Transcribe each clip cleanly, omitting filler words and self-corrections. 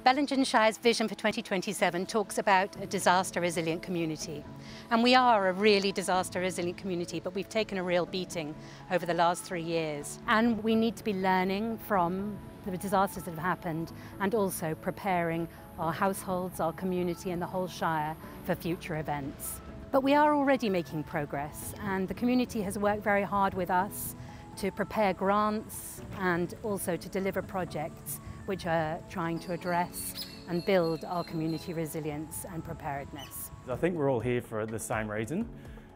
Bellingen Shire's vision for 2027 talks about a disaster resilient community. And we are a really disaster resilient community, but we've taken a real beating over the last 3 years. And we need to be learning from the disasters that have happened and also preparing our households, our community and the whole Shire for future events. But we are already making progress, and the community has worked very hard with us to prepare grants and also to deliver projects which are trying to address and build our community resilience and preparedness. I think we're all here for the same reason,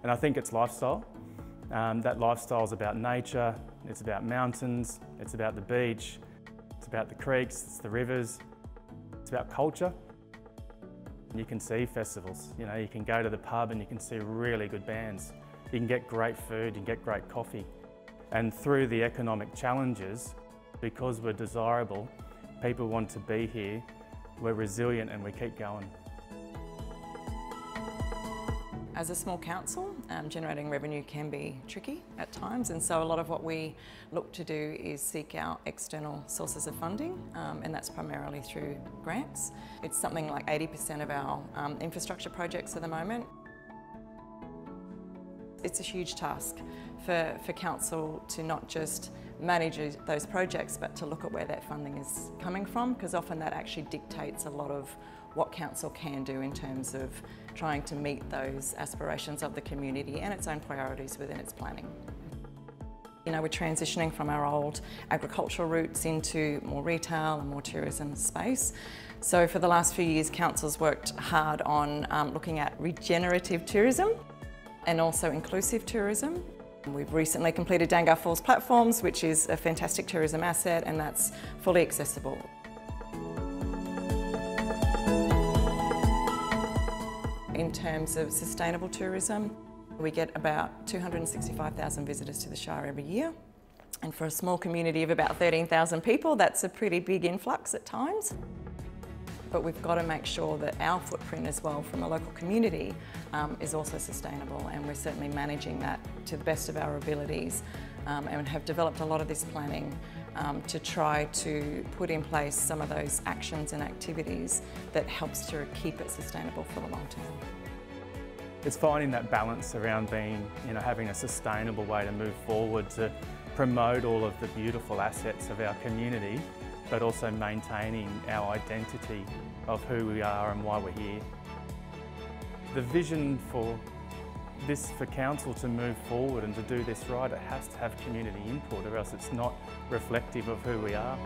and I think it's lifestyle. That lifestyle is about nature, it's about mountains, it's about the beach, it's about the creeks, it's the rivers, it's about culture. You can see festivals, you can go to the pub and you can see really good bands. You can get great food, you can get great coffee. And through the economic challenges, because we're desirable, people want to be here, we're resilient and we keep going. As a small council, generating revenue can be tricky at times, and so a lot of what we look to do is seek out external sources of funding, and that's primarily through grants. It's something like 80% of our infrastructure projects at the moment. It's a huge task for council to not just manage those projects, but to look at where that funding is coming from, because often that actually dictates a lot of what council can do in terms of trying to meet those aspirations of the community and its own priorities within its planning. We're transitioning from our old agricultural roots into more retail and more tourism space. So for the last few years, council's worked hard on looking at regenerative tourism and also inclusive tourism. We've recently completed Dangar Falls platforms, which is a fantastic tourism asset, and that's fully accessible. In terms of sustainable tourism, we get about 265,000 visitors to the Shire every year. And for a small community of about 13,000 people, that's a pretty big influx at times. But we've got to make sure that our footprint as well from a local community is also sustainable, and we're certainly managing that to the best of our abilities, and have developed a lot of this planning to try to put in place some of those actions and activities that helps to keep it sustainable for the long term. It's finding that balance around being, having a sustainable way to move forward to promote all of the beautiful assets of our community, but also maintaining our identity of who we are and why we're here. The vision for council to move forward and to do this right, it has to have community input, or else it's not reflective of who we are.